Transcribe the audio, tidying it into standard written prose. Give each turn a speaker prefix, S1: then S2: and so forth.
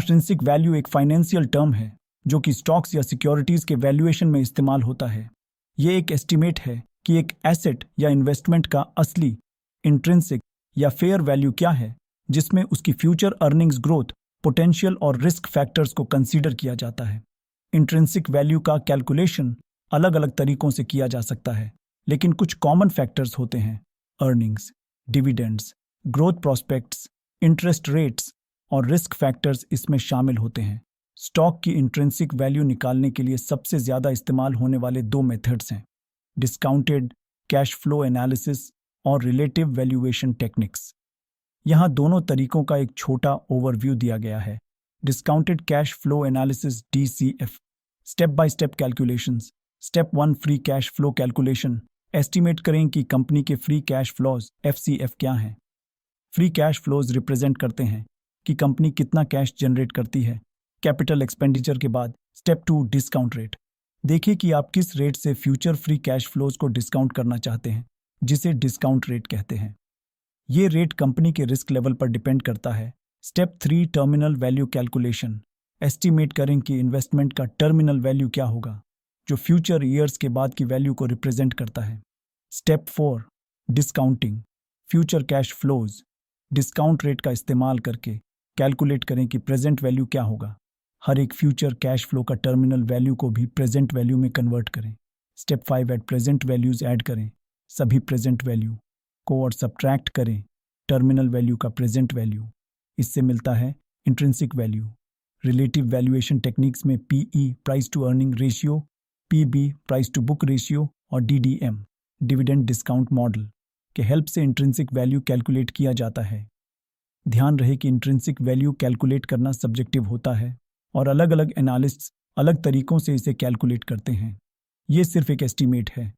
S1: Intrinsic value एक financial term है जो कि स्टॉक्स या सिक्योरिटीज के वैल्यूएशन में इस्तेमाल होता है। ये एक एस्टीमेट है कि एक एसेट या इन्वेस्टमेंट का असली इंट्रिंसिक या फेयर वैल्यू क्या है, जिसमें उसकी फ्यूचर अर्निंग्स ग्रोथ, पोटेंशियल और रिस्क फैक्टर्स को कंसीडर किया जाता है। इंट्रिंसिक वैल्यू का कैलकुलेशन अलग अलग तरीकों से किया जा सकता है, लेकिन कुछ कॉमन फैक्टर्स होते हैं। Earnings, dividends, growth prospects, interest rates और रिस्क फैक्टर्स इसमें शामिल होते हैं। स्टॉक की इंट्रिंसिक वैल्यू निकालने के लिए सबसे ज़्यादा इस्तेमाल होने वाले दो मेथड्स हैं, डिस्काउंटेड कैश फ्लो एनालिसिस और रिलेटिव वैल्यूएशन टेक्निक्स। यहाँ दोनों तरीकों का एक छोटा ओवरव्यू दिया गया है। Discounted cash flow analysis DCF, step by step calculations. Step 1, free cash flow calculation. Estimate करें कि कंपनी के फ्री कैश फ्लोज FCF क्या हैं। फ्री कैश फ्लोज रिप्रेजेंट करते हैं कि कंपनी कितना कैश जनरेट करती है कैपिटल एक्सपेंडिचर के बाद। Step 2, discount rate. देखिए कि आप किस रेट से फ्यूचर फ्री कैश फ्लोज को डिस्काउंट करना चाहते हैं, जिसे डिस्काउंट रेट कहते हैं। ये रेट कंपनी के रिस्क लेवल पर डिपेंड करता है। Step 3, terminal value calculation. Estimate करें कि इन्वेस्टमेंट का टर्मिनल वैल्यू क्या होगा, जो फ्यूचर ईयर्स के बाद की वैल्यू को रिप्रेजेंट करता है। Step 4, discounting future cash flows. Discount rate का इस्तेमाल करके कैलकुलेट करें कि प्रेजेंट वैल्यू क्या होगा। हर एक फ्यूचर कैश फ्लो का टर्मिनल वैल्यू को भी प्रेजेंट वैल्यू में कन्वर्ट करें। Step 5, at present values add करें सभी प्रेजेंट वैल्यू को और सब्ट्रैक्ट करें टर्मिनल वैल्यू का प्रेजेंट वैल्यू। इससे मिलता है intrinsic value. Relative valuation techniques में PE, price to earning ratio, PB, price to book ratio और DDM, डिविडेंड डिस्काउंट मॉडल के हेल्प से इंट्रिंसिक वैल्यू कैलकुलेट किया जाता है। ध्यान रहे कि इंट्रिंसिक वैल्यू कैलकुलेट करना सब्जेक्टिव होता है और अलग अलग एनालिस्ट्स अलग तरीकों से इसे कैलकुलेट करते हैं। ये सिर्फ एक एस्टीमेट है